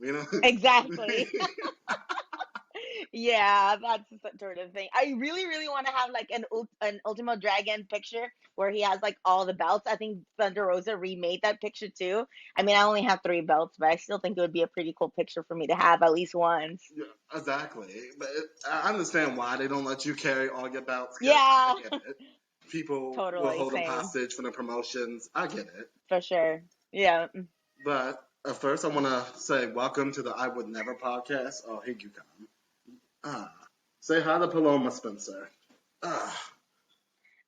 You know? Exactly. Yeah, that's the sort of thing. I really, really want to have like an Ultimo Dragon picture where he has like all the belts. I think Thunder Rosa remade that picture too. I mean, I only have three belts, but I still think it would be a pretty cool picture for me to have at least once. Yeah, exactly. But I understand why they don't let you carry all your belts. Because I Yeah, get it. People will totally, hold them same hostage for the promotions. I get it. for sure. Yeah. But first, I want to say welcome to the I Would Never podcast. Oh, here you come. Ah, say hi to Paloma, Spencer. Ah,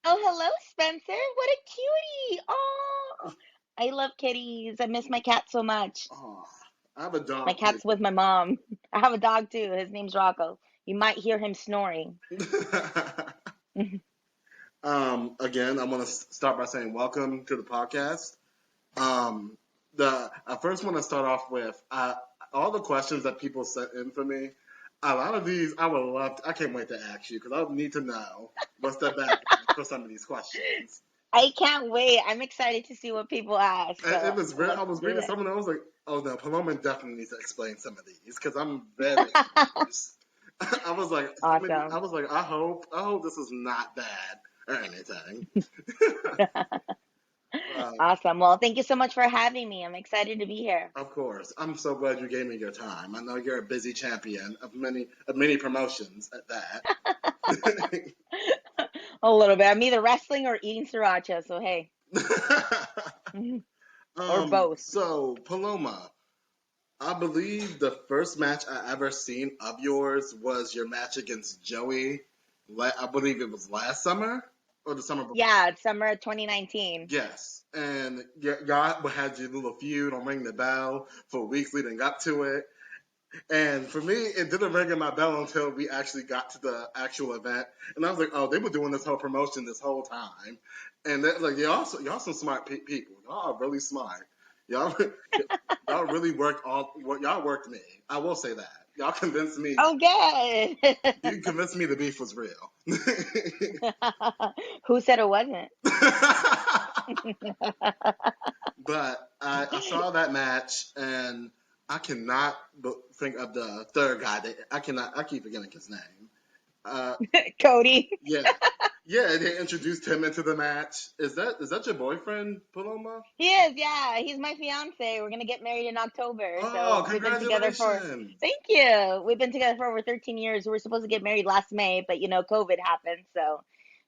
Oh, hello, Spencer. What a cutie. Oh, I love kitties. I miss my cat so much. oh, I have a My dog too. cat's with my mom. I have a dog too. His name's Rocco. You might hear him snoring. Again, I want to start by saying welcome to the podcast. Um, I first want to start off with all the questions that people sent in for me. A lot of these I would love. I can't wait to ask you because I need to know what's the background for some of these questions. I can't wait. I'm excited to see what people ask. And it So was real. I let's was do reading it. some of them. I was like, oh no, Paloma definitely needs to explain some of these because I'm very confused. I was like, some of these, I Awesome. was like, I hope this is not bad or anything. But Awesome. Well, thank you so much for having me. I'm excited to be here. of course, I'm so glad you gave me your time. I know you're a busy champion of many promotions at that. A little bit. I'm either wrestling or eating sriracha. So hey, or both. So Paloma, I believe the first match I ever seen of yours was your match against Joey. I believe it was last summer or the summer before. Yeah, it's summer 2019. Yes, and y'all had your little feud on Ring the Bell for weeks leading up to it. And for me, it didn't ring in my bell until we actually got to the actual event, and I was like, "Oh, they were doing this whole promotion this whole time." And like, y'all some smart people. Y'all are really smart. Y'all, y'all really worked y'all worked me. I will say that. Y'all convinced me. Oh, good. You convinced me the beef was real. Who said it wasn't? But I saw that match, and I cannot think of the third guy. I cannot. I keep forgetting his name. Uh, Cody. yeah, yeah. They introduced him into the match. Is that your boyfriend, Paloma? He is, yeah. He's my fiance. We're gonna get married in October. Oh, So we've been together for, congratulations! thank you. We've been together for over 13 years. We were supposed to get married last May, but COVID happened, so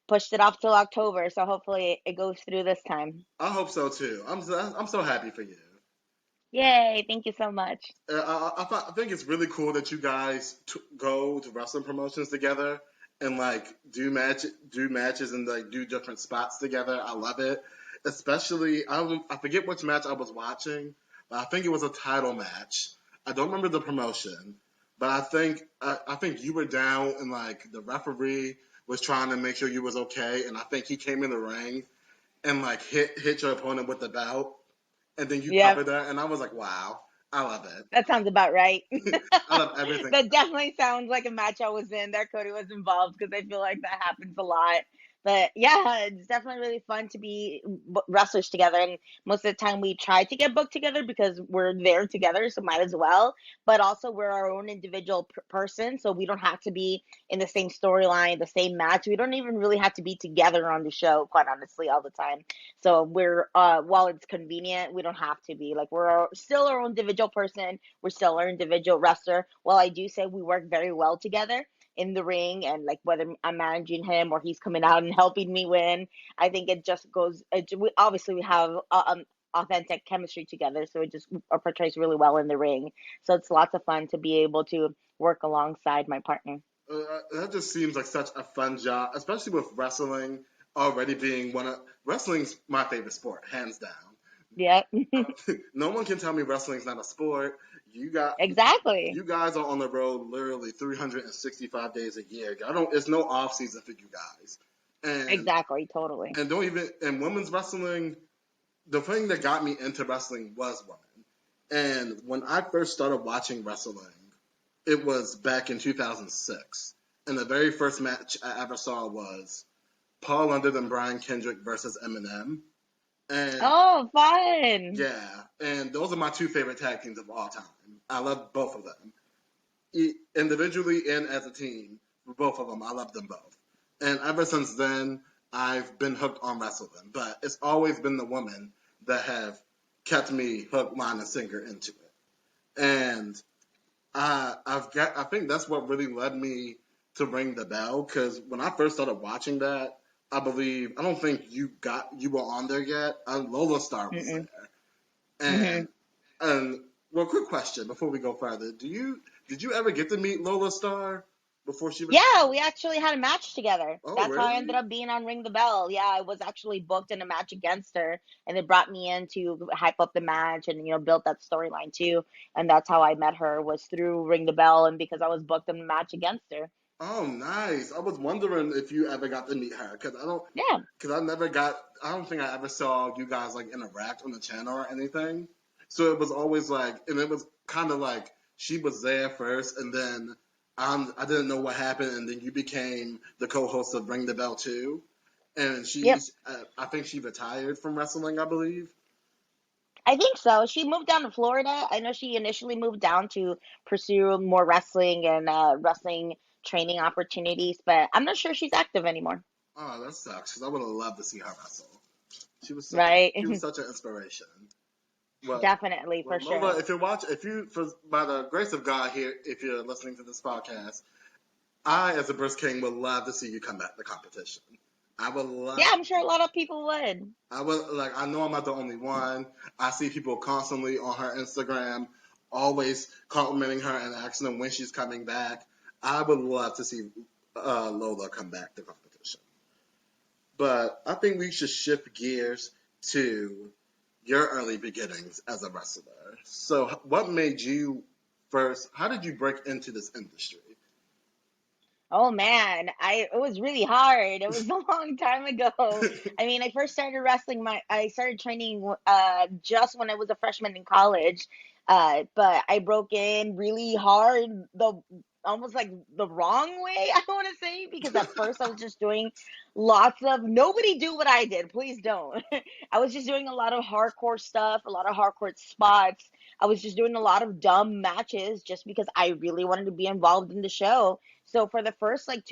pushed it off till October. So hopefully it goes through this time. I hope so too. I'm so happy for you. Yay, thank you so much. I think it's really cool that you guys go to wrestling promotions together and like do matches and like do different spots together. I love it. Especially, I forget which match I was watching, but I think it was a title match. I don't remember the promotion, but I think you were down and like the referee was trying to make sure you was okay, and I think he came in the ring and like hit your opponent with the belt, and then you Yep, covered that, and I was like, wow, I love it. that sounds about right. I love everything That about definitely sounds like a match I was in that Cody was involved because I feel like that happens a lot. But yeah, it's definitely really fun to be wrestlers together. And most of the time we try to get booked together because we're there together, so might as well. But also, we're our own individual person, so we don't have to be in the same storyline, the same match. We don't even really have to be together on the show, quite honestly, all the time. So while it's convenient, we don't have to be. Like, still our own individual person, we're still our individual wrestler. Well, I do say we work very well together in the ring, and like whether I'm managing him or he's coming out and helping me win, I think it just goes. Obviously we have authentic chemistry together, so it just portrays really well in the ring. So it's lots of fun to be able to work alongside my partner. that just seems like such a fun job, especially with wrestling already being wrestling's my favorite sport, hands down. Yeah, No one can tell me wrestling's not a sport. You got exactly, you guys are on the road literally 365 days a year. I don't. It's no off season for you guys, and exactly, totally. don't even in women's wrestling. The thing that got me into wrestling was women, and when I first started watching wrestling, it was back in 2006, and the very first match I ever saw was Paul London and Brian Kendrick versus Eminem. And Oh, fun. yeah, and those are my two favorite tag teams of all time. I love both of them, individually and as a team. Both of them, I love them both. And ever since then, I've been hooked on wrestling. But it's always been the women that have kept me hook, line, and sinker into it. And I think that's what really led me to ring the bell. Because when I first started watching that, I don't think you were on there yet. Lola Star was Mm-mm. there. Hmm. And well, quick question before we go further: did you ever get to meet Lola Star before she Yeah, retired? we actually had a match together. Oh, That's how I really? ended up being on Ring the Bell. Yeah, I was actually booked in a match against her, and they brought me in to hype up the match and build that storyline too. And that's how I met her, was through Ring the Bell, and because I was booked in a match against her. Oh, nice. I was wondering if you ever got to meet her Yeah. because I never got. I don't think I ever saw you guys like interact on the channel or anything. So it was always like, and it was kind of like she was there first, and then I didn't know what happened, and then you became the co-host of Ring the Bell too. And Yep. I think she retired from wrestling, I believe. I think so. She moved down to Florida. I know she initially moved down to pursue more wrestling and wrestling training opportunities, but I'm not sure she's active anymore. Oh, that sucks because I would have loved to see her wrestle. Right? She was such an inspiration. Well, Definitely, for Lola, sure. if you're watching, if you, for, by the grace of God here, if you're listening to this podcast, I, as a Brisk King, would love to see you come back to competition. I would Yeah, love, I'm sure a lot of people would. I would, like, I know I'm not the only one. I see people constantly on her Instagram, always complimenting her and asking them when she's coming back. I would love to see Lola come back to competition. But I think we should shift gears to your early beginnings as a wrestler. So, what made you first? How did you break into this industry? Oh man, it was really hard. It was a long time ago. I mean, I first started wrestling I started training just when I was a freshman in college. But I broke in really hard, the almost like the wrong way, I want to say, because at first I was just doing lots of nobody do what I did. Please don't. I was just doing a lot of hardcore stuff, a lot of hardcore spots. I was just doing a lot of dumb matches just because I really wanted to be involved in the show. So for the first like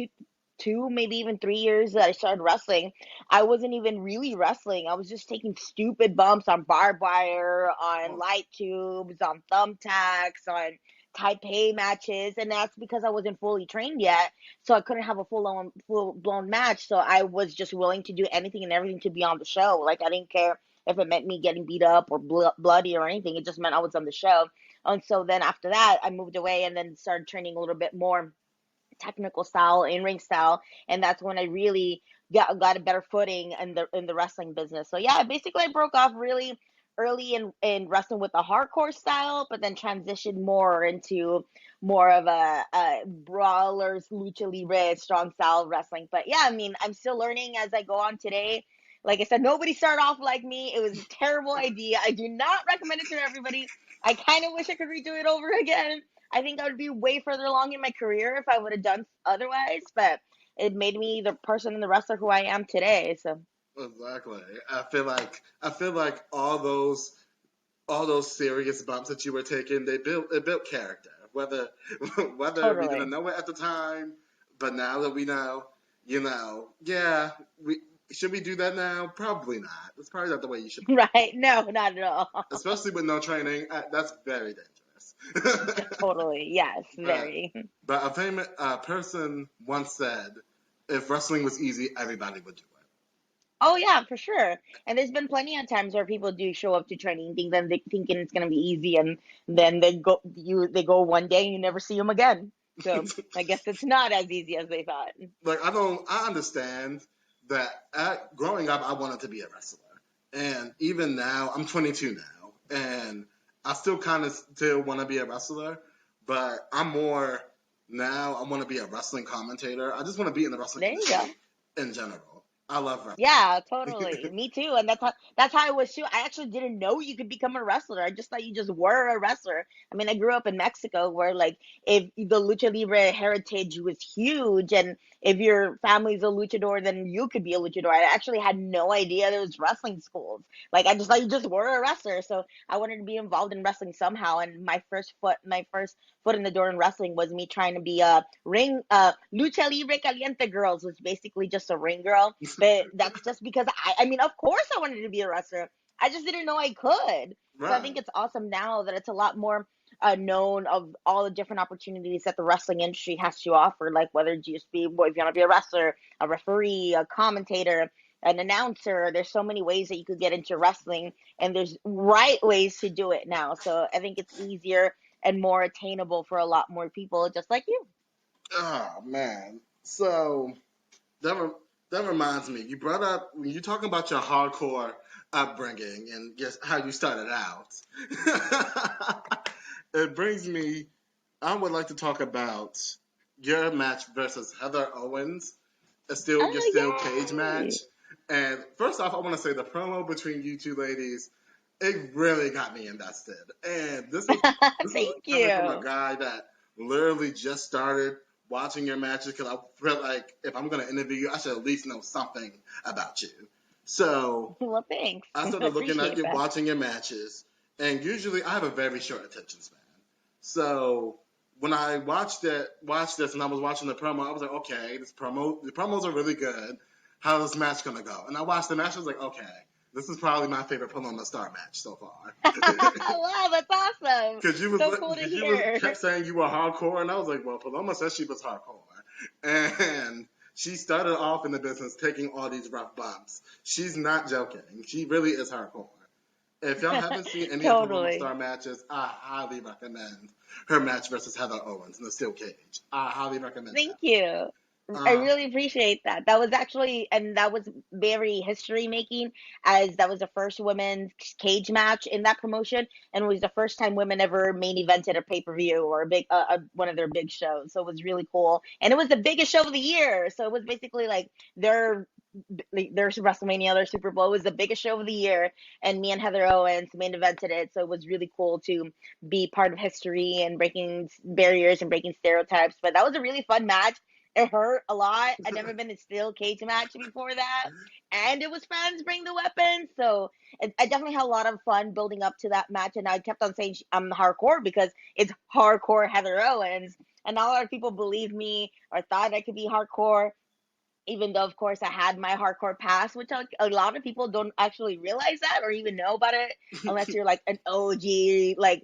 two, maybe even 3 years that I started wrestling, I wasn't even really wrestling. I was just taking stupid bumps on barbed wire, on Oh, light tubes, on thumbtacks, on Taipei matches, and that's because I wasn't fully trained yet, so I couldn't have a full blown match. So I was just willing to do anything and everything to be on the show. Like I didn't care if it meant me getting beat up or bloody or anything. It just meant I was on the show. And so then after that, I moved away and then started training a little bit more technical style, in ring style, and that's when I really got a better footing in the wrestling business. So yeah, basically I broke off really early in wrestling with a hardcore style, but then transitioned more into more of a brawlers, lucha libre, strong style wrestling. But yeah, I mean, I'm still learning as I go on today. Like I said, nobody started off like me. It was a terrible idea. I do not recommend it to everybody. I kind of wish I could redo it over again. I think I would be way further along in my career if I would have done otherwise, but it made me the person and the wrestler who I am today. So exactly. I feel like all those serious bumps that you were taking, it built character. Whether whether we didn't totally. know it at the time, but now that we know, yeah, we should we do that now? Probably not. That's probably not the way you should be. Right? No, not at all. Especially with no training. That's very dangerous. Totally. Yes, but very. but a famous person once said, if wrestling was easy, everybody would do it. Oh yeah, for sure. And there's been plenty of times where people do show up to training thinking it's gonna be easy, and then they go one day and you never see them again. So I guess it's not as easy as they thought. Like I understand that growing up, I wanted to be a wrestler, and even now, I'm 22 now, and I still kind of still want to be a wrestler, but I'm more now. I want to be a wrestling commentator. I just want to be in the wrestling There you industry go. in general. I love Yeah, wrestling. totally. Me too. And that's how I was too. I actually didn't know you could become a wrestler. I just thought you just were a wrestler. I mean, I grew up in Mexico where like if the lucha libre heritage was huge and if your family's a luchador, then you could be a luchador. I actually had no idea there was wrestling schools. Like I just thought you just were a wrestler. So I wanted to be involved in wrestling somehow. And my first foot in the door in wrestling was me trying to be a ring lucha libre caliente girls, which is basically just a ring girl, but that's just because I mean, of course I wanted to be a wrestler. I just didn't know I could. So I Right. think it's awesome now that it's a lot more known of all the different opportunities that the wrestling industry has to offer, like whether you just be, well, if you want to be a wrestler, a referee, a commentator, an announcer. There's so many ways that you could get into wrestling, and there's right ways to do it now. So I think it's easier and more attainable for a lot more people, just like you. Oh man. So that re- that reminds me. You brought up when you talking about your hardcore upbringing and just how you started out. It brings me. I would like to talk about your match versus Heather Owens. Your steel cage Oh, match. yay! And first off, I want to say the promo between you two ladies, it really got me invested. And this was Thank coming from a you. guy that literally just started watching your matches because I felt like if I'm going to interview you, I should at least know something about you. So Well, thanks. I started looking at Appreciate you, that. watching your matches, and usually I have a very short attention span. So when I watched this, and I was watching the promo, I was like, okay, the promos are really good. How's this match gonna go? And I watched the match, I was like, okay, this is probably my favorite Paloma Star match so far. Wow, that's awesome. Because So cool to you was hear. kept saying you were hardcore, and I was like, well, Paloma said she was hardcore, and she started off in the business taking all these rough bumps. She's not joking. She really is hardcore. If y'all haven't seen any of Paloma Totally. Star matches, I highly recommend her match versus Heather Owens in the steel cage. I highly recommend Thank you. that. I really appreciate that. That was actually, and that was very history making, as that was the first women's cage match in that promotion, and it was the first time women ever main evented a pay per view or a big, one of their big shows. So it was really cool, and it was the biggest show of the year. So it was basically their their WrestleMania, their Super Bowl was the biggest show of the year, and me and Heather Owens main evented it. So it was really cool to be part of history and breaking barriers and breaking stereotypes. But that was a really fun match. It hurt a lot. I'd never been in a steel cage match before that, and it was fans bring the weapons. So I definitely had a lot of fun building up to that match. And I kept on saying I'm hardcore because it's hardcore Heather Owens, and not a lot of people believed me or thought I could be hardcore, even though of course I had my hardcore pass, which a lot of people don't actually realize that or even know about it unless you're like an OG, like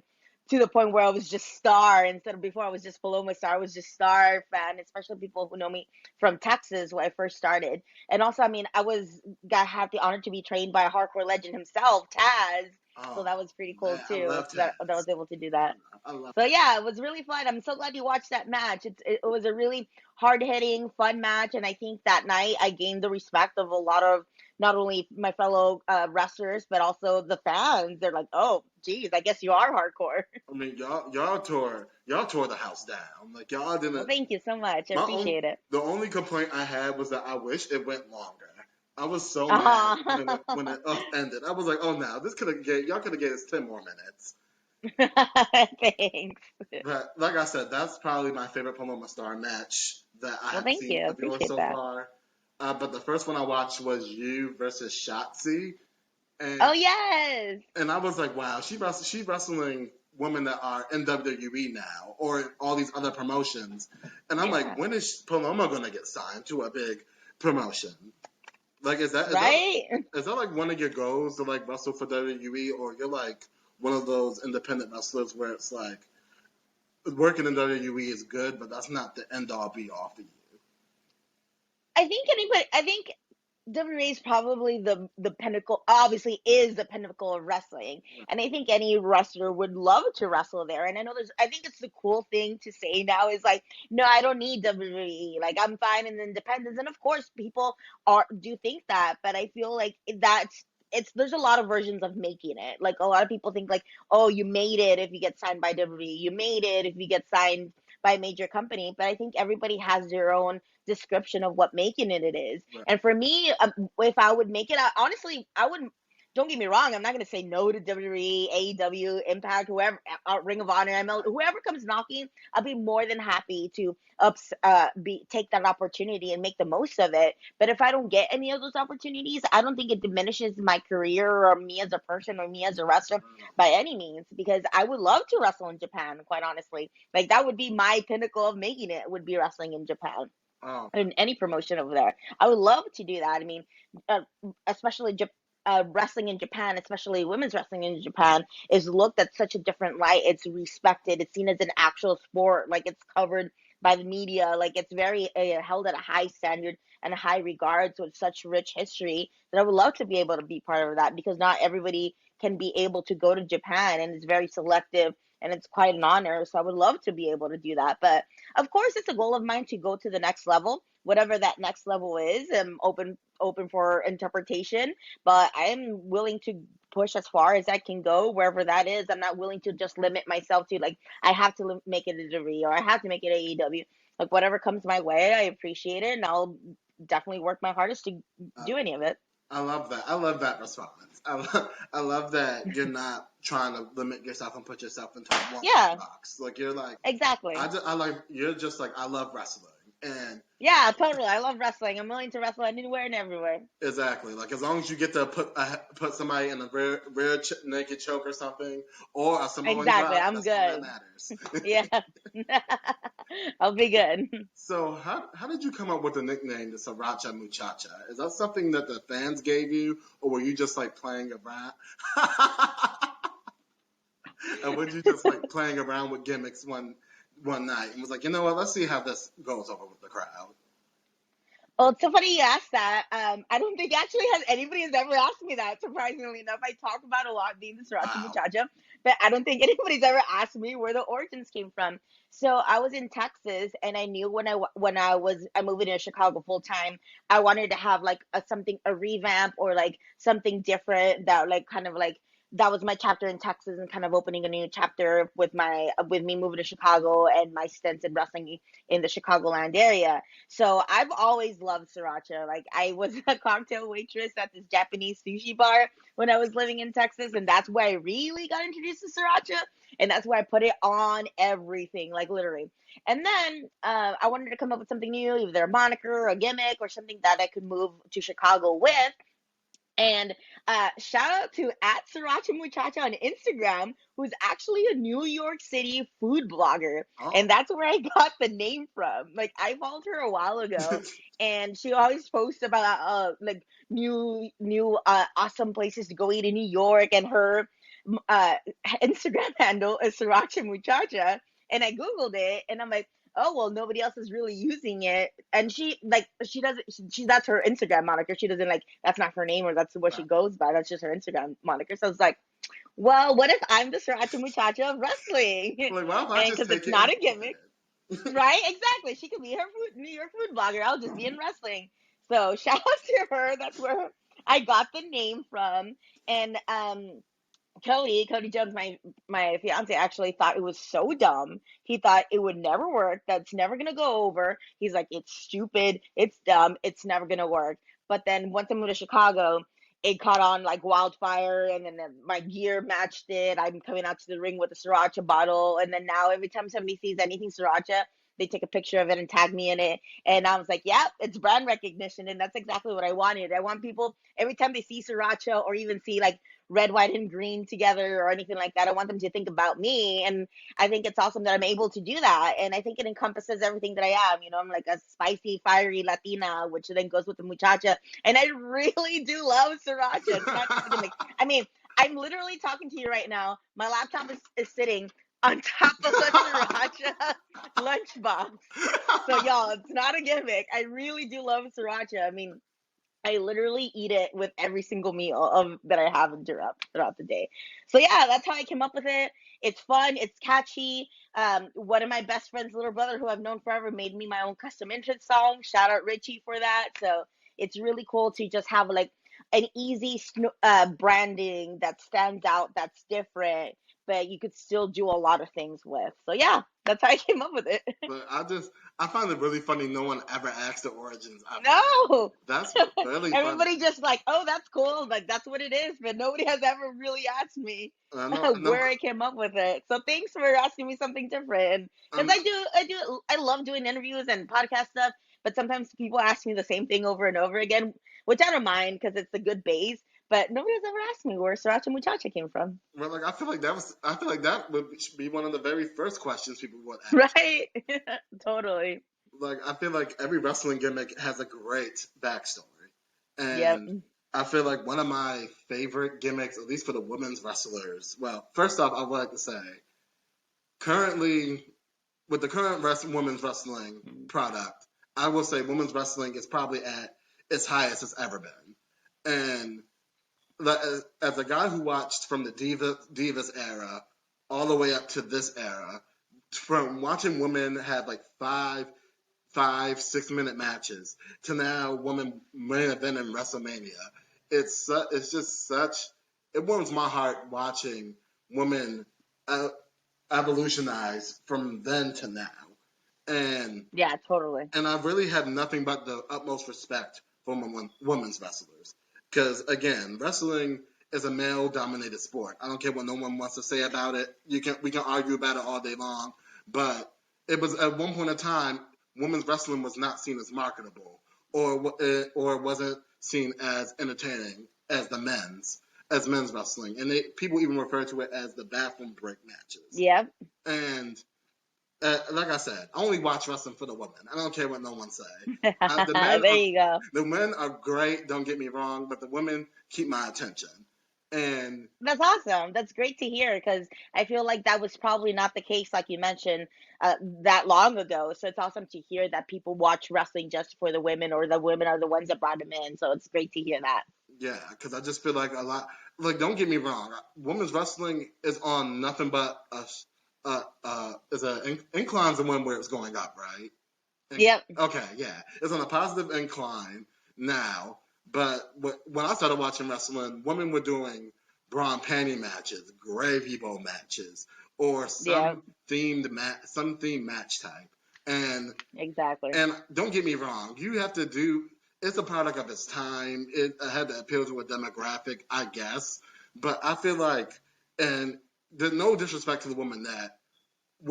to the point where I was just Star instead of before I was just Paloma Star. I was just Star fan, especially people who know me from Texas when I first started. And also, I mean, I was got had the honor to be trained by a hardcore legend himself, Taz. So Oh that was pretty cool man, I too. love That I Taz. was able to do that. I love. So yeah, it was really fun. I'm so glad you watched that match. It was a really hard hitting, fun match, and I think that night I gained the respect of a lot of not only my fellow wrestlers but also the fans. They're like, "Oh, geez, I guess you are hardcore." I mean, y'all tore the house down. Like y'all Well, didn't. thank you so much. I My own appreciate it. The only complaint I had was that I wish it went longer. I was so mad Uh-huh. when it ended. I was like, oh no, this could have y'all could have gave us 10 more minutes. Thanks. But like I said, that's probably my favorite Paloma Star match that I Well, have thank seen you. I of yours appreciate so that. far. But the first one I watched was you versus Shotzi, and Oh yes. I was like, wow, she wrestling women that are in WWE now or all these other promotions, and I'm like, Yeah. when is Paloma gonna get signed to a big promotion? Like, Right? is that like one of your goals to like wrestle for WWE, or you're like one of those independent wrestlers where it's like working in WWE is good, but that's not the end all be all for you. I think WWE is probably the pinnacle, obviously is the pinnacle of wrestling. And I think any wrestler would love to wrestle there. And I think it's the cool thing to say now is like, no, I don't need WWE. Like I'm fine in independence. And of course people do think that, but I feel like there's a lot of versions of making it. Like a lot of people think like, oh, you made it if you get signed by WWE. You made it if you get signed by a major company, but I think everybody has their own description of what making it is. Right. And for me, if I would make it, honestly, I wouldn't. Don't get me wrong. I'm not going to say no to WWE, AEW, Impact, whoever, Ring of Honor, ML, whoever comes knocking. I'll be more than happy to take that opportunity and make the most of it. But if I don't get any of those opportunities, I don't think it diminishes my career or me as a person or me as a wrestler by any means, because I would love to wrestle in Japan, quite honestly. Like that would be my pinnacle of making it, would be wrestling in Japan Oh, in any promotion over there. I would love to do that. I mean, uh, especially wrestling in Japan, especially women's wrestling in Japan, is looked at such a different light. It's respected. It's seen as an actual sport. Like it's covered by the media. Like it's very held at a high standard and a high regard. So it's such rich history that I would love to be able to be part of that, because not everybody can be able to go to Japan, and it's very selective and it's quite an honor. So I would love to be able to do that. But of course, it's a goal of mine to go to the next level, whatever that next level is. I'm open for interpretation, but I am willing to push as far as I can go, wherever that is. I'm not willing to just limit myself to like I have to make it a WWE or I have to make it AEW. Like whatever comes my way, I appreciate it, and I'll definitely work my hardest to uh, do any of it. I love that. I love that response. I love that you're not trying to limit yourself and put yourself into one Yeah, box. Like you're like, exactly. I like, you're just like, I love wrestling. And Yeah, totally. I love wrestling. I'm willing to wrestle anywhere and everywhere. exactly, like as long as you get to put somebody in a rear naked choke or something, or a Samoan Exactly. drop, I'm that's all that good. matters. Yeah. I'll be good. So how did you come up with the nickname the Sriracha Muchacha? Is that something that the fans gave you, or were you just like playing around? And were you just like playing around with gimmicks one night and was like, you know what, let's see how this goes over with the crowd? Well, it's so funny you asked that. I don't think actually has anybody has ever asked me that. Surprisingly enough, I talk about a lot being the Sriracha Wow. Muchacha, but I don't think anybody's ever asked me where the origins came from. So I was in Texas, and I knew I moving to Chicago full time, I wanted to have like a revamp or like something different that like kind of like that was my chapter in Texas, and kind of opening a new chapter with me moving to Chicago and my stints in wrestling in the Chicagoland area. So I've always loved sriracha. Like I was a cocktail waitress at this Japanese sushi bar when I was living in Texas, and that's where I really got introduced to sriracha, and that's where I put it on everything, like literally. And then I wanted to come up with something new, either a moniker, or a gimmick, or something that I could move to Chicago with. And shout out to at Sriracha Muchacha on Instagram, who's actually a New York City food blogger. Oh. And that's where I got the name from. Like I followed her a while ago, and she always posts about like new awesome places to go eat in New York. And her uh, Instagram handle is Sriracha Muchacha. And I Googled it, and I'm like, oh well, nobody else is really using it. And she doesn't that's her Instagram moniker. She doesn't like, that's not her name, or that's what she Right. goes by. That's just her Instagram moniker. So it's like, well, what if I'm the Sriracha Muchacha of wrestling? Like, why don't I And just because take it's it and not a run with gimmick, it? right? Exactly. She could be her New York food blogger. I'll just be in wrestling. So shout out to her. That's where I got the name from. And Cody Jones, my fiance, actually thought it was so dumb. He thought it would never work. That's never gonna go over. He's like, it's stupid. It's dumb. It's never gonna work. But then once I moved to Chicago, it caught on like wildfire, and then my gear matched it. I'm coming out to the ring with a sriracha bottle, and then now every time somebody sees anything sriracha, they take a picture of it and tag me in it. And I was like, yeah, it's brand recognition, and that's exactly what I wanted. I want people every time they see sriracha, or even see like red, white, and green together or anything like that, I want them to think about me. And I think it's awesome that I'm able to do that. And I think it encompasses everything that I am. You know, I'm like a spicy, fiery Latina, which then goes with the muchacha. And I really do love sriracha. It's not just a gimmick. I mean, I'm literally talking to you right now. My laptop is sitting on top of a sriracha lunchbox. So y'all, it's not a gimmick. I really do love sriracha. I mean, I literally eat it with every single meal that I have throughout the day. So yeah, that's how I came up with it. It's fun. It's catchy. One of my best friend's little brother, who I've known forever, made me my own custom entrance song. Shout out Richie for that. So it's really cool to just have like an easy branding that stands out, that's different, but you could still do a lot of things with. So yeah, that's how I came up with it. But I find it really funny no one ever asked the origins of it. No. That's really funny. Everybody just like, oh, that's cool. Like that's what it is. But nobody has ever really asked me I know, where I came up with it. So thanks for asking me something different. Because um, I love doing interviews and podcast stuff. But sometimes people ask me the same thing over and over again, which I don't mind because it's a good base. But nobody has ever asked me where Sriracha Muchacha came from. well, like I feel like that would be one of the very first questions people would ask. Right? Totally. Like I feel like every wrestling gimmick has a great backstory, Yep. and I feel like one of my favorite gimmicks, at least for the women's wrestlers. Well, first off, I would like to say, currently with the current women's wrestling product, I will say women's wrestling is probably at its highest it's ever been, and as a guy who watched from the Divas era all the way up to this era, from watching women have like 6 minute matches to now women main event in WrestleMania, it's just such, it warms my heart watching women evolutionize from then to now, and Yeah, totally. I really have nothing but the utmost respect for women's wrestlers. Because again, wrestling is a male-dominated sport. I don't care what no one wants to say about it. We can argue about it all day long, but it was at one point in time, women's wrestling was not seen as marketable, or wasn't seen as entertaining as men's wrestling, and people even refer to it as the bathroom break matches. Yep. And like I said, I only watch wrestling for the women. I don't care what no one say. There you go. The men are great, don't get me wrong, but the women keep my attention. And That's awesome. That's great to hear because I feel like that was probably not the case, like you mentioned, that long ago. So it's awesome to hear that people watch wrestling just for the women, or the women are the ones that brought them in. So it's great to hear that. yeah, because I just feel like a lot. Like, don't get me wrong, women's wrestling is on nothing but is an incline's the one where it's going up, right? Yep. Okay, yeah, it's on a positive incline now. But when I started watching wrestling, women were doing bra and panty matches, gravy bowl matches, or Yep. themed match type. And Exactly. don't get me wrong, you have to do. It's a product of its time. It had to appeal to a demographic, I guess. But I feel like, and there's no disrespect to the women that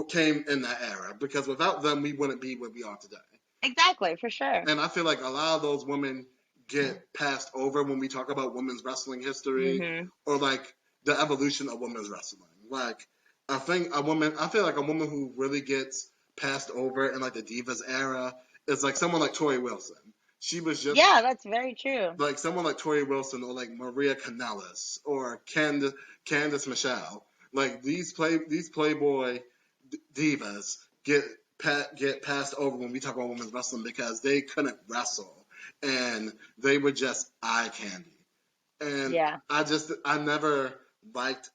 came in that era, because without them, we wouldn't be where we are today. Exactly, for sure. And I feel like a lot of those women get passed over when we talk about women's wrestling history, Hmm. or like the evolution of women's wrestling. Like, I feel like a woman who really gets passed over in like the Divas era is like someone like Tori Wilson. She was just Yeah, that's very true. like someone like Tori Wilson, or like Maria Kanellis, or Candice Michelle. Like these Playboy divas get passed over when we talk about women's wrestling, because they couldn't wrestle and they were just eye candy. And Yeah. I never liked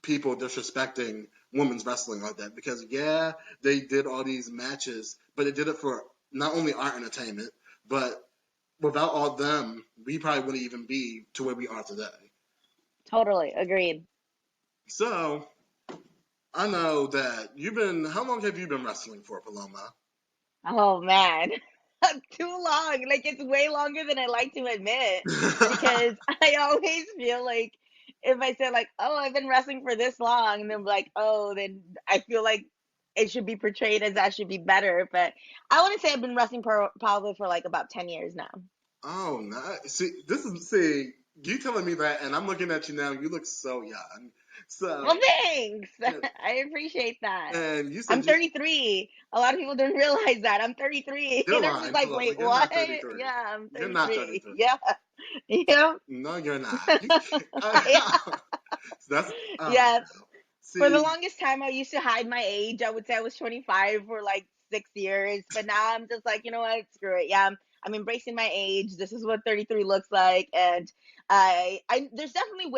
people disrespecting women's wrestling like that, because yeah, they did all these matches, but they did it for not only our entertainment, but without all them, we probably wouldn't even be to where we are today. Totally. Agreed. So I know that how long have you been wrestling for, Paloma? Oh man. Too long. Like it's way longer than I like to admit because I always feel like if I say like, "Oh, I've been wrestling for this long," and then like, "Oh," then I feel like it should be portrayed as that should be better. But I want to say I've been wrestling probably for like about 10 years now. Oh, nice. See, you telling me that, and I'm looking at you now. You look so young. So, Well, thanks. yeah, I appreciate that. and you I'm said 33. A lot of people don't realize that. I'm 33. you're And I'm just lying, like, Paloma. wait, You're not what? 33. Yeah, I'm You're not 33. 33. Yeah. Yeah. No, you're not. Yeah. That's Yeah. For the see. longest time, I used to hide my age. I would say I was 25 for like 6 years, but now I'm just like, you know what? Screw it. Yeah, I'm embracing my age. This is what 33 looks like, and there's definitely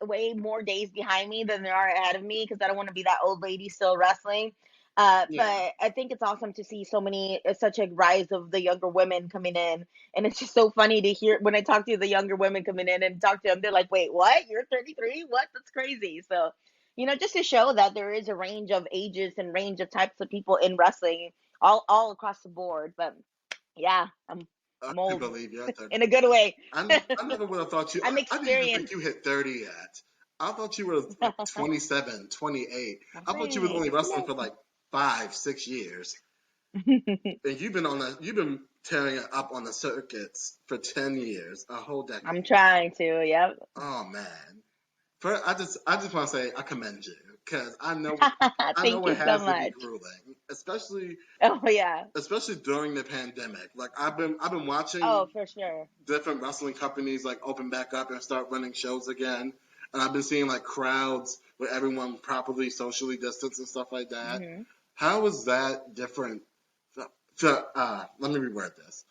way more days behind me than there are ahead of me because I don't want to be that old lady still wrestling. Yeah. But I think it's awesome to see such a rise of the younger women coming in, and it's just so funny to hear when I talk to the younger women coming in and talk to them. They're like, "Wait, what? You're 33? What? That's crazy!" So just to show that there is a range of ages and range of types of people in wrestling, all across the board. But yeah, I I'm can old believe you're 30. in a good way. I never would have thought you. I'm I didn't even think experienced. you hit 30 yet. I thought you were like 27, 28. I thought you was only Thanks. wrestling for like 5, 6 years. And you've been tearing it up on the circuits for 10 years, a whole I'm decade. trying to. Yep. Oh man. I just want to say I commend you because I Thank know it you so has to be much. grueling, especially Oh yeah. during the pandemic. Like I've been watching Oh, for sure. different wrestling companies like open back up and start running shows again. And I've been seeing like crowds with everyone properly socially distanced and stuff like that. Hmm. How is that different? Let me reword this.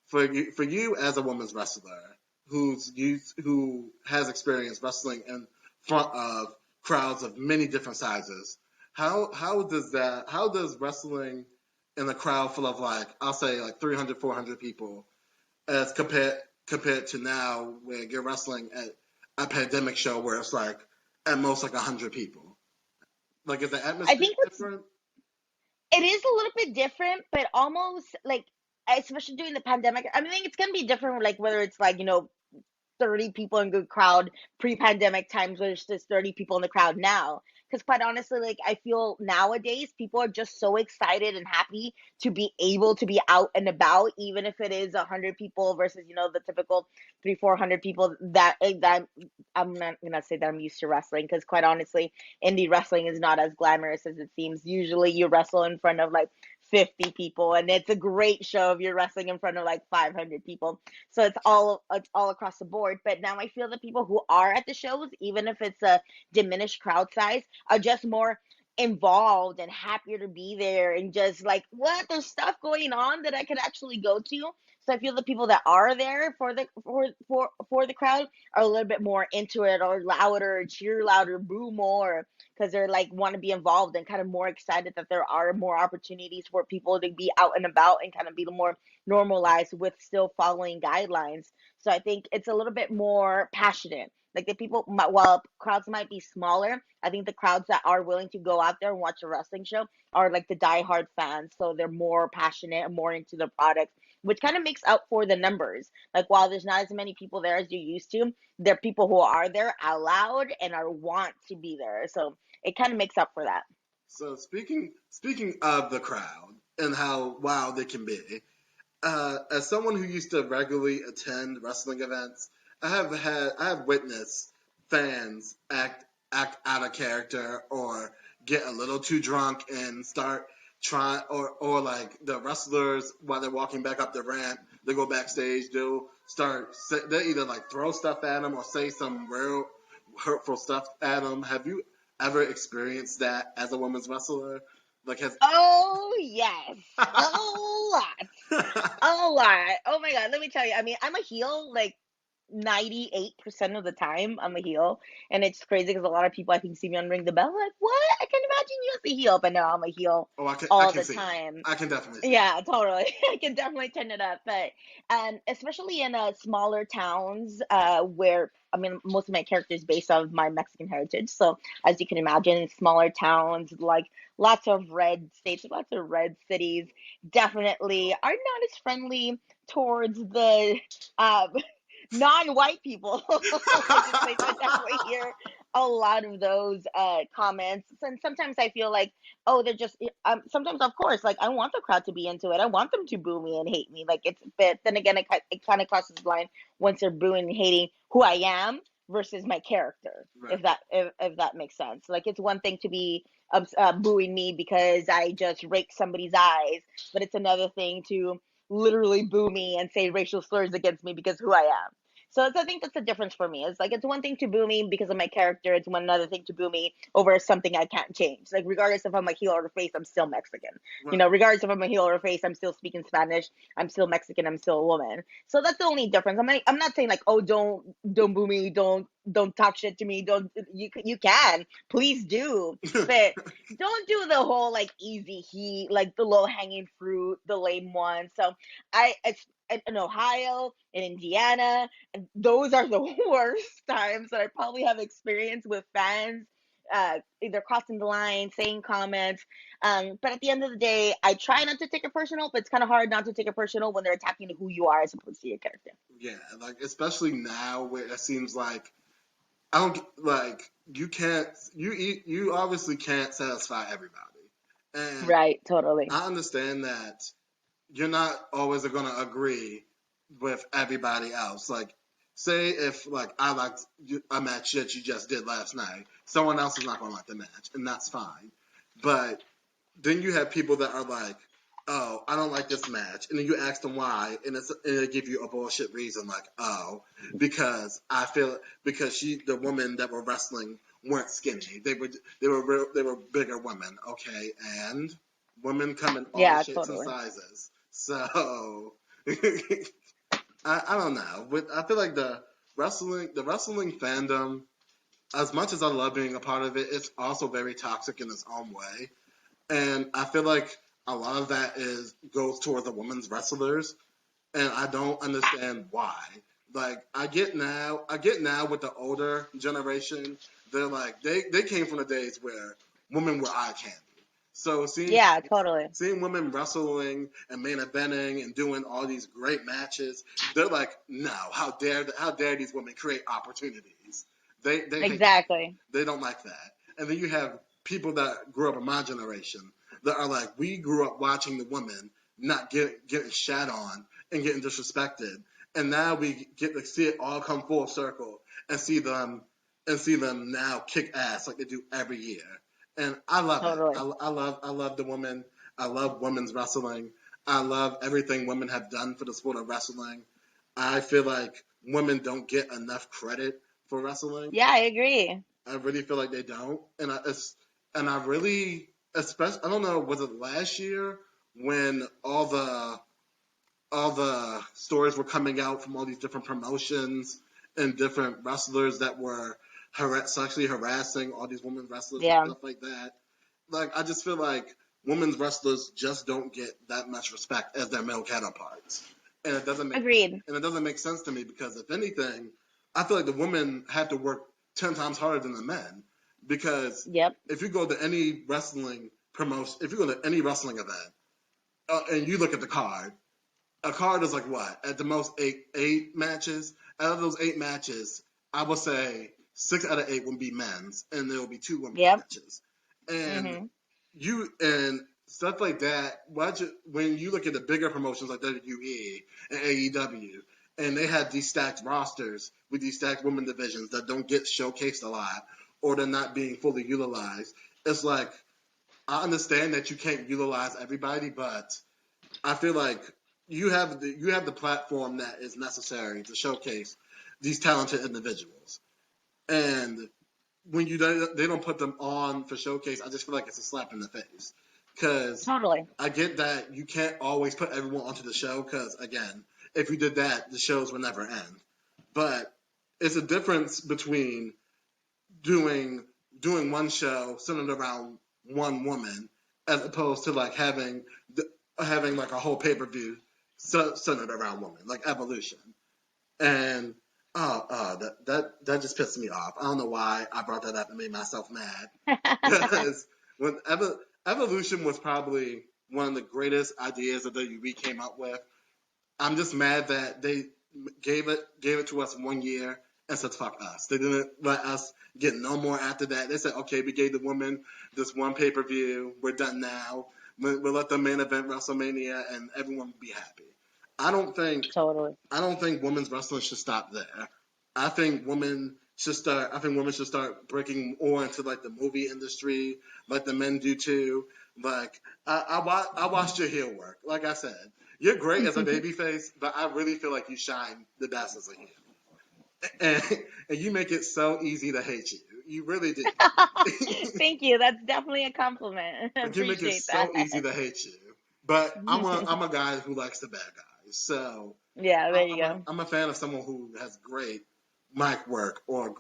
For you as a women's wrestler who has experience wrestling in front of crowds of many different sizes, how does wrestling in a crowd full of like I'll say like 300 400 people as compared to now where you're wrestling at a pandemic show where it's like at most like 100 people. Like is the I atmosphere think what's different? it is a little bit different, but almost like, especially during the pandemic. I mean, it's gonna be different, like whether it's like 30 people in good crowd pre-pandemic times there's just 30 people in the crowd now, because quite honestly, like, I feel nowadays people are just so excited and happy to be able to be out and about, even if it is 100 people versus the typical 300-400 people that I'm not gonna say that I'm used to wrestling, because quite honestly, indie wrestling is not as glamorous as it seems. Usually you wrestle in front of like 50 people, and it's a great show if you're wrestling in front of like 500 people. So it's all across the board. But now I feel the people who are at the shows, even if it's a diminished crowd size, are just more involved and happier to be there, and just like, what, there's stuff going on that I could actually go to. So I feel the people that are there for the crowd are a little bit more into it, or louder, cheer louder, boo more, because they're like want to be involved and kind of more excited that there are more opportunities for people to be out and about and kind of be more normalized with still following guidelines. So I think it's a little bit more passionate. Like the people, while crowds might be smaller, I think the crowds that are willing to go out there and watch a wrestling show are like the diehard fans. So they're more passionate and more into the product, which kind of makes up for the numbers. Like while there's not as many people there as you used to, there are people who are there out loud and are want to be there. So it kind of makes up for that. So speaking of the crowd and how wild it can be, as someone who used to regularly attend wrestling events, I have witnessed fans act out of character or get a little too drunk and start try or like the wrestlers while they're walking back up the ramp, they go backstage, they either like throw stuff at them or say some real hurtful stuff at them. Have you ever experienced that as a women's wrestler? Like has Oh yes, a lot, a lot. Oh my god, let me tell you. I mean, I'm a heel like 98% of the time. I'm a heel, and it's crazy because a lot of people I think see me on Ring the Bell like, "What? I can imagine you as a heel," but no, I'm a heel Oh, I all can the see it. time. I can definitely see it. Yeah, totally. I can definitely turn it up, but especially in smaller towns, where I mean, most of my character is based off my Mexican heritage. So as you can imagine, smaller towns like lots of red states, lots of red cities, definitely are not as friendly towards the um, non-white people. Let's just say, so I definitely hear a lot of those comments, and sometimes I feel like, oh, they're just sometimes, of course, like I want the crowd to be into it. I want them to boo me and hate me. Like it's, but then again, it kind of crosses the line once they're booing and hating who I am versus my character. Right. If that makes sense. Like it's one thing to be booing me because I just raked somebody's eyes, but it's another thing to literally boo me and say racial slurs against me because who I am. So I think that's the difference for me. It's like it's one thing to boo me because of my character. It's one another thing to boo me over something I can't change. Like regardless if I'm a heel or a face, I'm still Mexican. Right. Regardless if I'm a heel or a face, I'm still speaking Spanish. I'm still Mexican. I'm still a woman. So that's the only difference. I'm not saying like, oh, don't boo me. Don't talk shit to me. Don't you can please do, but don't do the whole like easy heat, like the low hanging fruit, the lame one. So it's in Ohio, in Indiana, and those are the worst times that I probably have experienced with fans either crossing the line, saying comments. But at the end of the day, I try not to take it personal, but it's kind of hard not to take it personal when they're attacking who you are as opposed to your character. Yeah, like especially now where it seems like I don't like you can't you obviously can't satisfy everybody, and Right, totally. I understand that you're not always going to agree with everybody else. Like, say if like I liked a match that you just did last night, someone else is not going to like the match, and that's fine. But then you have people that are like, "Oh, I don't like this match," and then you ask them why, and they give you a bullshit reason, like, "Oh, because I feel because the women that were wrestling weren't skinny. They were bigger women. Okay, and women come in all Yeah, shapes and totally. sizes. So I don't know. But I feel like the wrestling fandom, as much as I love being a part of it, it's also very toxic in its own way. And I feel like a lot of that goes towards the women's wrestlers, and I don't understand why. Like I get now with the older generation, they're like they came from the days where women were eye candy. So Yeah, totally. seeing women wrestling and main eventing and doing all these great matches, they're like, no, how dare these women create opportunities? They hate that. Exactly. They don't like that. And then you have people that grew up in my generation that are like, we grew up watching the women not getting shat on and getting disrespected, and now we get to see it all come full circle and see them now kick ass like they do every year. And I love it. Totally. I love the women. I love women's wrestling. I love everything women have done for the sport of wrestling. I feel like women don't get enough credit for wrestling. Yeah, I agree. I really feel like they don't, and I really, especially, I don't know, was it last year when all the stories were coming out from all these different promotions and different wrestlers that were sexually harassing all these women wrestlers and Yeah, stuff like that. Like, I just feel like women's wrestlers just don't get that much respect as their male counterparts, and agreed. it doesn't make sense to me because if anything, I feel like the women have to work 10 times harder than the men because Yep. if you go to any wrestling promotion, if you go to any wrestling event and you look at the card, a card is like what? At the most eight matches. Out of those 8 matches, I would say 6 out of 8 would be men's, and there will be 2 women's Yep. matches. And Mhm. and stuff like that. When you look at the bigger promotions like WWE and AEW, and they have these stacked rosters with these stacked women divisions that don't get showcased a lot, or they're not being fully utilized. It's like I understand that you can't utilize everybody, but I feel like you have the platform that is necessary to showcase these talented individuals. And when they don't put them on for showcase, I just feel like it's a slap in the face. Because Totally. I get that you can't always put everyone onto the show. Because again, if you did that, the shows would never end. But it's a difference between doing one show centered around one woman as opposed to like having like a whole pay-per-view centered around women, like Evolution. And that just pissed me off. I don't know why I brought that up and made myself mad because when Evolution was probably one of the greatest ideas that WWE came up with. I'm just mad that they gave it to us 1 year and said fuck us. They didn't let us get no more after that. They said, okay, we gave the women this one pay-per-view. We're done now. We'll let the main event WrestleMania and everyone will be happy. I don't think Totally. I don't think women's wrestling should stop there. I think women should start. I think women should start breaking more into like the movie industry, like the men do too. Like I watched your heel work. Like I said, you're great as a baby face, but I really feel like you shine the best as a heel, and and you make it so easy to hate you. You really do. Thank you. That's definitely a compliment. I Like you make it appreciate so that. easy to hate you. But I'm a guy who likes the bad guys, so Yeah, there you go. I'm a fan of someone who has great mic work or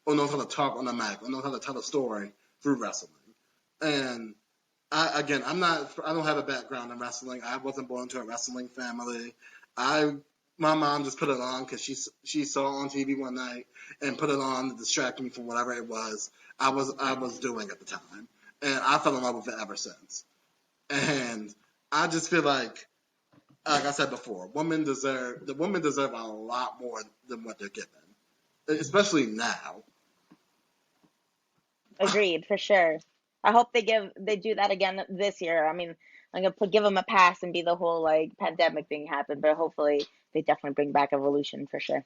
knows how to talk on the mic or knows how to tell a story through wrestling. And I don't have a background in wrestling. I wasn't born into a wrestling family. I my mom just put it on because she saw it on TV one night and put it on to distract me from whatever it was I was doing at the time, and I fell in love with it ever since. And I just feel like I said before, the women deserve a lot more than what they're given, especially now. Agreed, for sure. I hope they do that again this year. I mean, I'm gonna give them a pass and be the whole like pandemic thing happen, but hopefully they definitely bring back Evolution for sure.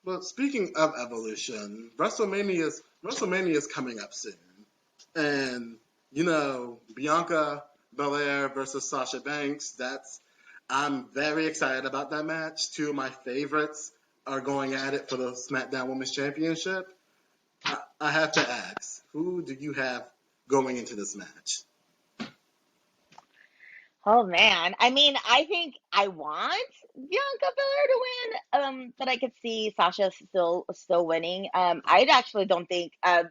But speaking of evolution, WrestleMania is coming up soon, and Bianca Belair versus Sasha Banks. I'm very excited about that match. Two of my favorites are going at it for the SmackDown Women's Championship. I have to ask, who do you have going into this match? Oh man, I mean, I think I want Bianca Belair to win, but I could see Sasha still winning. I actually don't think, as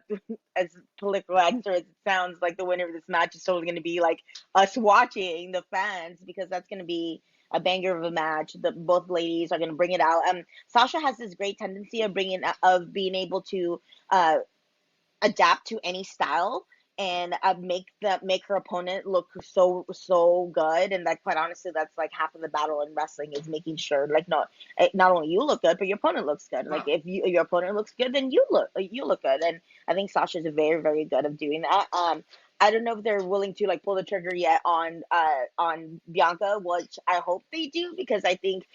political answer as it sounds, like the winner of this match is totally going to be like us watching the fans because that's going to be a banger of a match. Both ladies are going to bring it out. Sasha has this great tendency of being able to uh adapt to any style and make her opponent look so good, and that quite honestly that's like half of the battle in wrestling is making sure like not only you look good but your opponent looks good. Like Right. if your opponent looks good, then you look good, and I think Sasha's very very good of doing that. I don't know if they're willing to like pull the trigger yet on Bianca, which I hope they do because I think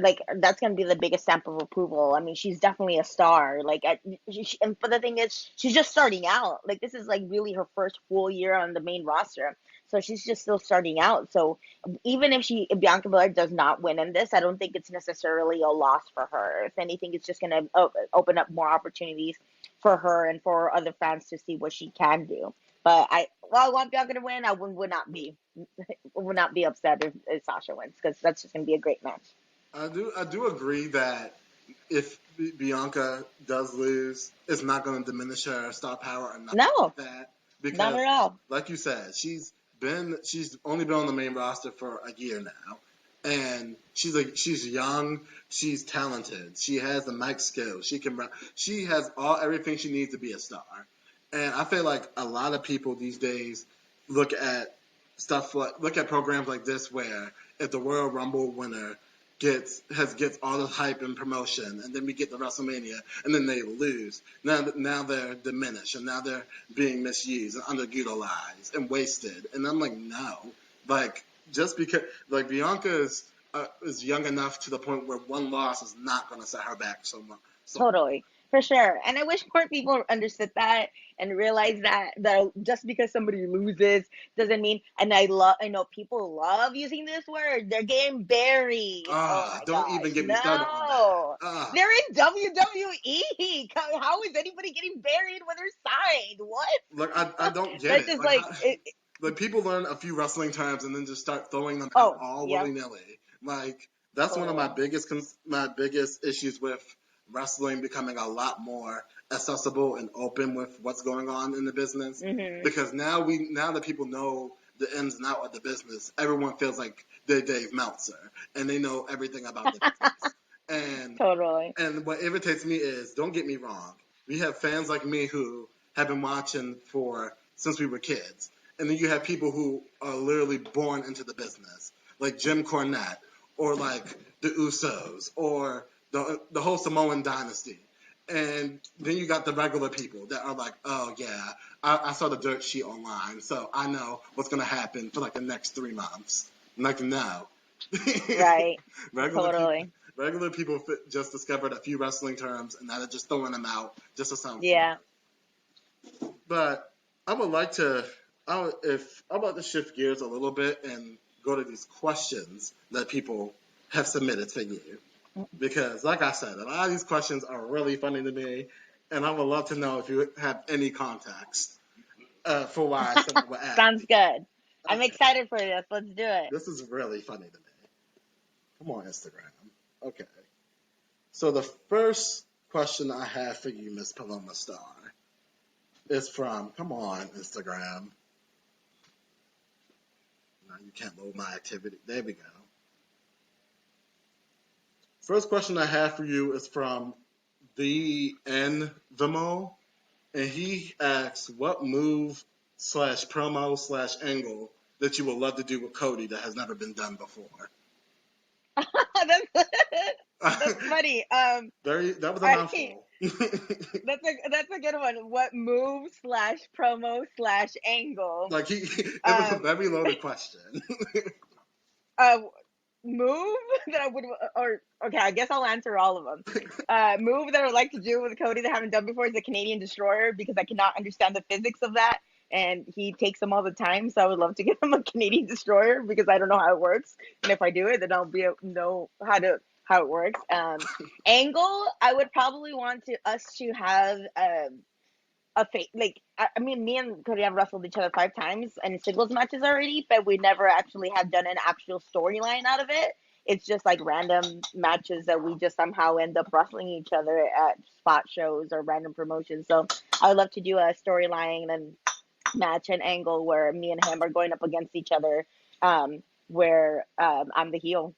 like that's gonna be the biggest stamp of approval. I mean, she's definitely a star. But the thing is, she's just starting out. Like this is like really her first full year on the main roster, so she's just still starting out. So even if Bianca Belair does not win in this, I don't think it's necessarily a loss for her. If anything, it's just gonna open up more opportunities for her and for other fans to see what she can do. But I want Bianca to win. I would not be upset if Sasha wins because that's just gonna be a great match. I do agree that if Bianca does lose, it's not going to diminish her star power or nothing No, like that. not Because, at all. like you said, she's only been on the main roster for a year now, and she's young, she's talented, she has the mic skills, she has everything she needs to be a star. And I feel like a lot of people these days look at look at programs like this where if the Royal Rumble winner gets all the hype and promotion, and then we get to WrestleMania, and then they lose. Now they're diminished, and now they're being misused and underutilized and wasted. And I'm like, no, like just because like Bianca is young enough to the point where one loss is not going to set her back so much. So Totally, for sure. And I wish more people understood that and realize that just because somebody loses doesn't mean. And I know people love using this word. They're getting buried. Oh my don't even gosh, get me started on that. no! They're in WWE. How is anybody getting buried when they're signed? What? Like I don't get That's it. just Like like like people learn a few wrestling terms and then just start throwing them out oh all yeah, willy nilly. Like that's one of totally. my biggest issues with wrestling becoming a lot more accessible and open with what's going on in the business. Hmm. Because now that people know the ins and outs of the business, everyone feels like they're Dave Meltzer and they know everything about the business. And Totally. and what irritates me is, don't get me wrong, we have fans like me who have been watching for since we were kids, and then you have people who are literally born into the business, like Jim Cornette, or like the Usos, or the whole Samoan dynasty. And then you got the regular people that are like, oh yeah, I saw the dirt sheet online, so I know what's gonna happen for like the next 3 months. I'm like, no. Right. regular people, Totally. regular people just discovered a few wrestling terms and now they're just throwing them out just to sound smart. Yeah. But I would like to, if I would like to shift gears a little bit and go to these questions that people have submitted to you, because, like I said, a lot of these questions are really funny to me, and I would love to know if you have any context for why someone would ask Sounds these. good. I'm Okay, excited for this. Let's do it. this is really funny to me. Come on, Instagram. Okay. So the first question I have for you, Miss Paloma Star, is from, come on, Instagram. No, you can't load my activity. There we go. First question I have for you is from the N Vimo, and he asks, "What move slash promo slash angle that you would love to do with Cody that has never been done before?" that's that's funny. That was a I mouthful. that's a good one. What move slash promo slash angle? Like it was a Um, very loaded question. uh, move that I would, or okay, I guess I'll answer all of them. Move that I would like to do with Cody that I haven't done before is the Canadian Destroyer because I cannot understand the physics of that, and he takes them all the time. So I would love to get him a Canadian Destroyer because I don't know how it works, and if I do it, then I'll be able to know how it works. Angle, I would probably want us to have a fate. Like I mean, me and Cody have wrestled each other 5 times in singles matches already, but we never actually have done an actual storyline out of it. It's just like random matches that we just somehow end up wrestling each other at spot shows or random promotions. So I would love to do a storyline and match and angle where me and him are going up against each other, where I'm the heel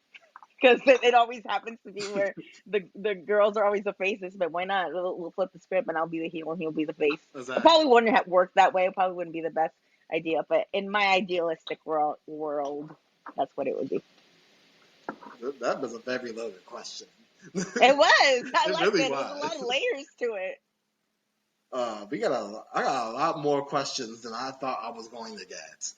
because it always happens to be where the girls are always the faces. But why not? We'll flip the script, and I'll be the heel, and he'll be the face. It Exactly. probably wouldn't have worked that way. It probably wouldn't be the best idea. But in my idealistic world, that's what it would be. That was a very loaded question. It was. I It liked really it. It was a lot was. of layers to it. I got a lot more questions than I thought I was going to get.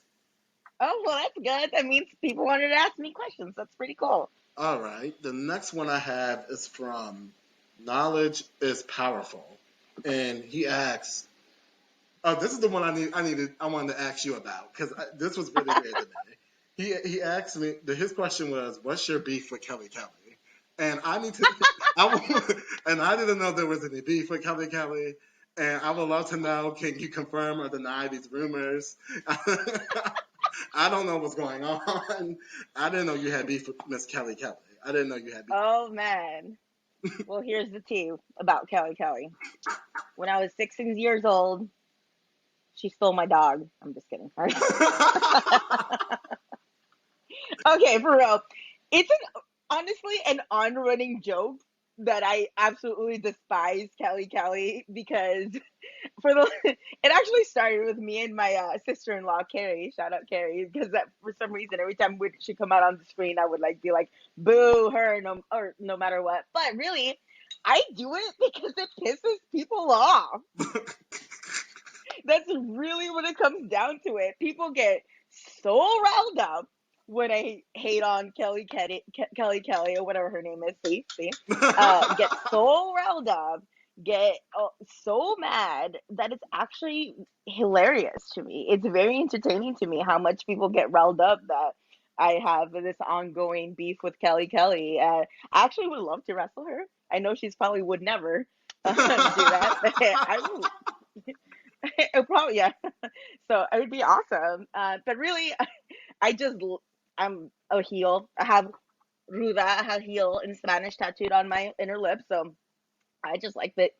Oh well, that's good. That means people wanted to ask me questions. That's pretty cool. All right. The next one I have is from Knowledge is Powerful, and he asks, "Oh, this is the one I wanted to ask you about because this was really weird to me." He asked me. His question was, "What's your beef with Kelly Kelly?" And I need to. And I didn't know there was any beef with Kelly Kelly. And I would love to know, can you confirm or deny these rumors? I don't know what's going on. I didn't know you had beef with Miss Kelly Kelly. I didn't know you had beef. Oh man. Well, here's the tea about Kelly Kelly. When I was 16 years old, she stole my dog. I'm just kidding. Okay, for real. It's honestly an on-running joke that I absolutely despise Kelly Kelly because for the it actually started with me and my sister-in-law Carrie. Shout out Carrie because that for some reason every time she'd come out on the screen I would like be like boo her no matter what. But really, I do it because it pisses people off. That's really what it comes down to it. People get so riled up when I hate on Kelly Kelly or whatever her name is. See, get so riled up, get so mad that it's actually hilarious to me. It's very entertaining to me how much people get riled up that I have this ongoing beef with Kelly Kelly. I actually would love to wrestle her. I know she's probably would never do that, but I would. Probably yeah. So it would be awesome. But really, I just I'm a heel. I have ruda, I have heel in Spanish tattooed on my inner lip. So I just like that.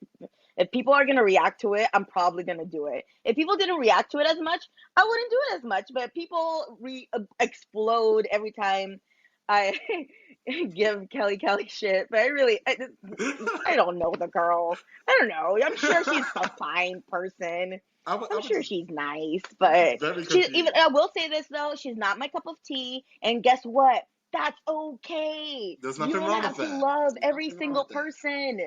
If people are gonna react to it, I'm probably gonna do it. If people didn't react to it as much, I wouldn't do it as much. But people explode every time I give Kelly Kelly shit. But I don't know the girl. I don't know. I'm sure she's a fine person. I'm sure she's nice, but very she confused. even I will say this though, she's not my cup of tea. And guess what? That's okay. There's You nothing don't wrong have with to that. love There's every nothing wrong single with that. person.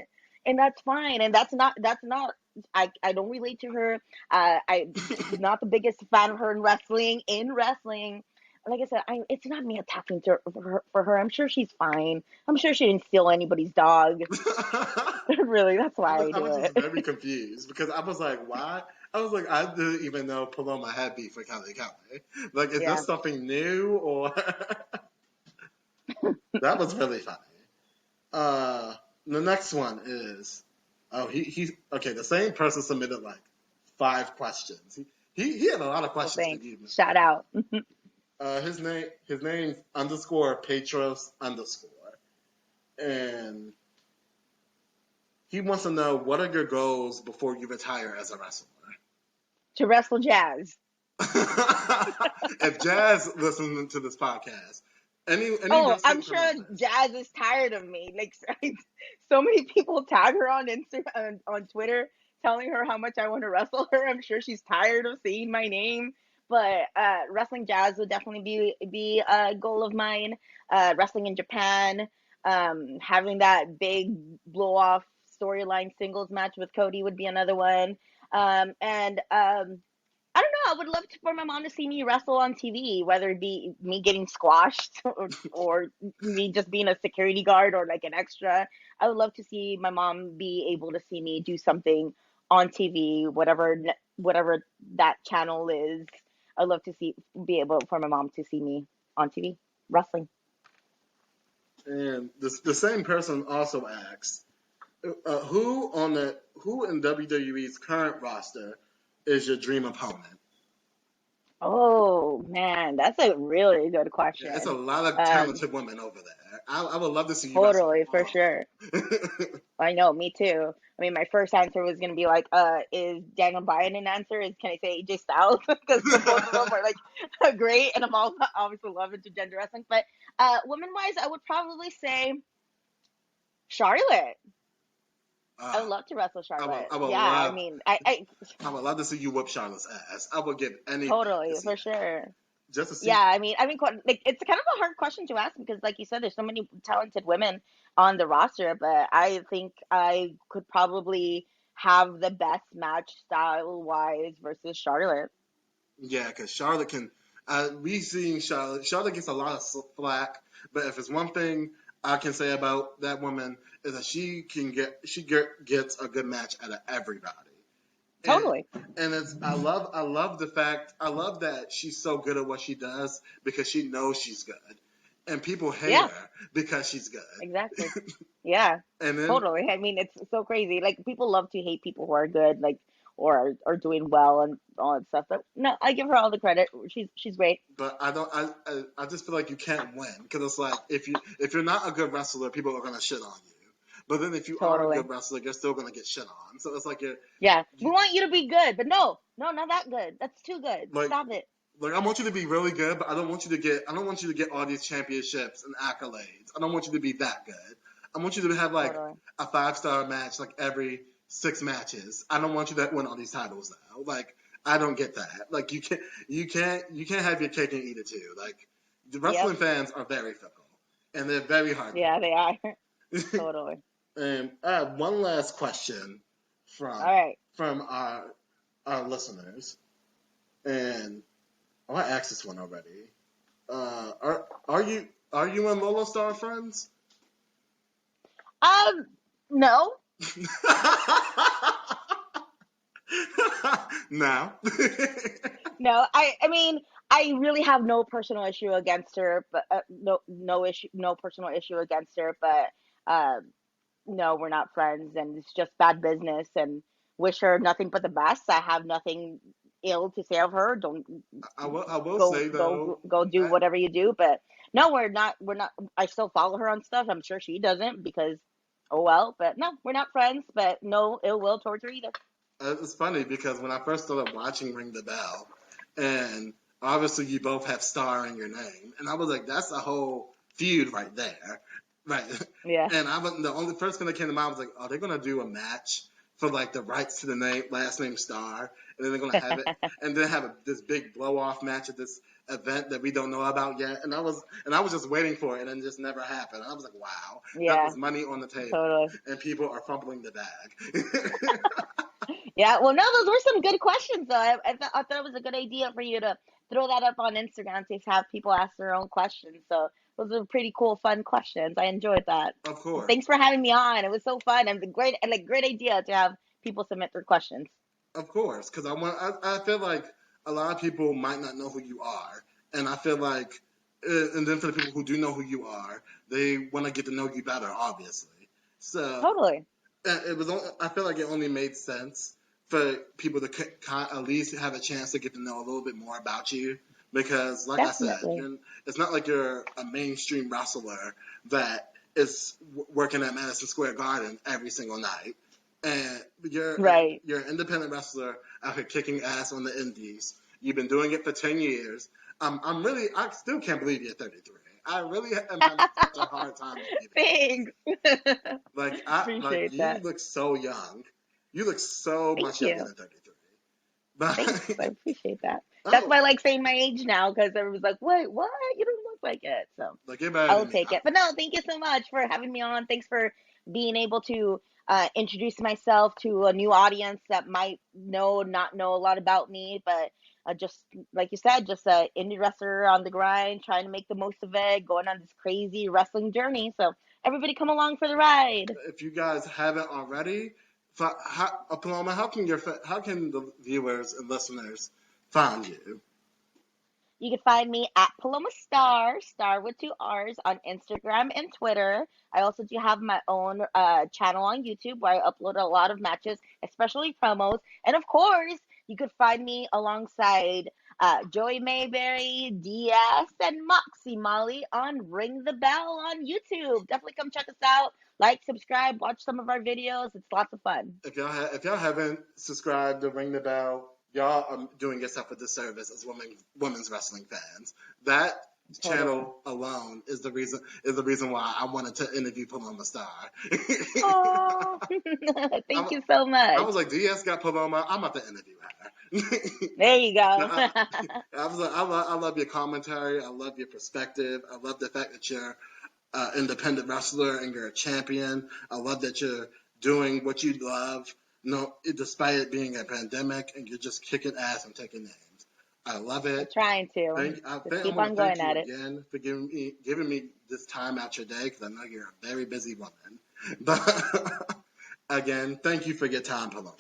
And that's fine. And that's not I don't relate to her. I'm not the biggest fan of her in wrestling. Like I said, it's not me attacking for her. I'm sure she's fine. I'm sure she didn't steal anybody's dog. Really, that's why I I do was just it. very confused because I was like, why? I was like, I didn't even know Paloma had beef with Kelly Kelly. Like, is Yeah. this something new or? That was really funny. The next one is, he's okay. The same person submitted like 5 questions. He had a lot of Well, questions for thanks. you. Shout out. His name's underscore Petros underscore, and he wants to know what are your goals before you retire as a wrestler. To wrestle Jazz. If Jazz listening to this podcast, any Oh, I'm wrestling sure promotion. Jazz is tired of me. Like, so many people tag her on Instagram, on Twitter, telling her how much I want to wrestle her. I'm sure she's tired of seeing my name. But wrestling Jazz would definitely be a goal of mine. Wrestling in Japan, having that big blow off storyline singles match with Cody would be another one. And I don't know. I would love for my mom to see me wrestle on TV, whether it be me getting squashed or me just being a security guard or like an extra. I would love to see my mom be able to see me do something on TV, whatever that channel is. I'd love to be able for my mom to see me on TV wrestling. And the same person also asks, who in WWE's current roster is your dream opponent? Oh man, that's a really good Yeah, it's a question. lot of Um, talented women over there. I would love to see you wrestle totally, for all sure. of them. I know, me too. I mean, my first answer was gonna be like, is Daniel Bryan an answer? Is Can I say AJ Styles? Because the both of them are like great, and I'm all obviously love intergender wrestling. But women wise, I would probably say Charlotte. I uh, would love to wrestle I would, Charlotte. I would Yeah, I love, mean, I I would love to see you whip Charlotte's ass. I would give anything to totally see for that. sure. Just to see. Yeah, like it's kind of a hard question to ask because, like you said, there's so many talented women on the roster, but I think I could probably have the best match style wise versus Charlotte. Yeah, because Charlotte can. We seen Charlotte. Charlotte gets a lot of flack, but if it's one thing I can say about that woman is that gets a good match out of everybody. And Totally. it's I love the fact I love that she's so good at what she does because she knows she's good, and people hate Yeah, her because she's good. exactly. Yeah, And then totally. I mean, it's so crazy. Like people love to hate people who are good, like or are doing well and all that stuff. But no, I give her all the credit. She's great. but I don't. I just feel like you can't win because it's like if you're not a good wrestler, people are gonna shit on you. But then if you are a Totally. good wrestler, you're still gonna get shit on. So it's like Yeah, we you want you to be good, but no, no, not that good. That's too good. like Stop it. I want you to be really good, but I don't want you to get all these championships and accolades. I don't want you to be that good. I want you to have like Totally. a 5-star match like every 6 matches. I don't want you to win all these titles now. Like I don't get that. Like you can't have your cake and eat it too. Like the Yep. wrestling fans are very fickle and they're very hard Yeah, they are. to Totally. And I have one last question All from right. our listeners, and I asked this one already. Are you and Lola Star friends? No. No. No. I mean, I really have no personal issue against her, but no issue, no personal issue against her, but um, no, we're not friends, and it's just bad business. And wish her nothing but the best. I have nothing ill to say of her. Don't I will say though, go do whatever you do, but no, we're not. We're not. I still follow her on stuff. I'm sure she doesn't because, oh well. But no, we're not friends. But no ill will towards her either. it's funny because when I first started watching Ring the Bell, and obviously you both have Star in your name, and I was like, that's a whole feud right there, right? Yeah. And the only first thing that came to mind was like, are they gonna do a match for like the rights to the name last name Star, and then they're gonna have it, and then have this big blow off match at this event that we don't know about yet, and I was just waiting for it, and it just never happened. I was like, wow, that Yeah. was money on the table, Totally. and people are fumbling the bag. Yeah, well, no, those were some good questions, though. I thought it was a good idea for you to throw that up on Instagram to have people ask their own questions. So those were pretty cool, fun questions. I enjoyed that. Of And course. thanks for having me on. It was so fun and great idea to have people submit their questions. Of course, because I feel like a lot of people might not know who you are, and I feel like, and then for the people who do know who you are, they want to get to know you better, obviously. So Totally, I feel like it only made sense for people to at least have a chance to get to know a little bit more about you, because, like I said, definitely. it's not like you're a mainstream wrestler that is working at Madison Square Garden every single night. And Right. you're an independent wrestler out here kicking ass on the indies. You've been doing it for 10 years. I still can't believe you're 33. I really am having such a hard time believing Thanks. like Appreciate you that. look so young. You look so Thank much younger you. than 33. Thanks. I But appreciate that. That's oh, why I like saying my age now because everyone's like, wait, what? You don't look like it. So like you're better I'll than me. take it. But no, thank you so much for having me on. Thanks for being able to introduce myself to a new audience that might not know a lot about me, but just like you said, just a indie wrestler on the grind, trying to make the most of it, going on this crazy wrestling journey. So everybody come along for the ride. If you guys haven't already, Paloma, how can the viewers and listeners find you? You can find me at Paloma Star with two R's on Instagram and Twitter. I also do have my own channel on YouTube where I upload a lot of matches, especially promos. And of course, you could find me alongside Joey Mayberry, DS, and Moxie Molly on Ring the Bell on YouTube. Definitely come check us out. Like, subscribe, watch some of our videos. It's lots of fun. If y'all haven't subscribed to Ring the Bell, y'all are doing yourself a disservice as women's wrestling fans. That Totally. channel alone is the reason why I wanted to interview Paloma Star. Oh, I, thank you so I much. was like, DS got Paloma. I'm about to interview her. There you No, go. I was like, I love your commentary. I love your perspective. I love the fact that you're independent wrestler and you're a champion. I love that you're doing what you love, no, despite it being a pandemic, and you're just kicking ass and taking names. I love I'm it. trying to. I Just keep want to on thank going you at it. again for giving me this time out your day because I know you're a very busy woman. But again, thank you for your time, Paloma.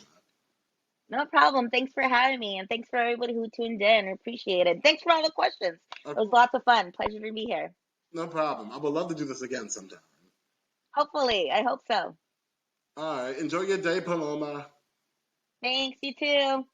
No problem. Thanks for having me, and thanks for everybody who tuned in. I appreciate it. Thanks for all the questions. It Of was course, lots of fun. Pleasure to be here. no problem. I would love to do this again sometime. Hopefully, I hope so. All right, enjoy your day, Paloma. Thanks, you too.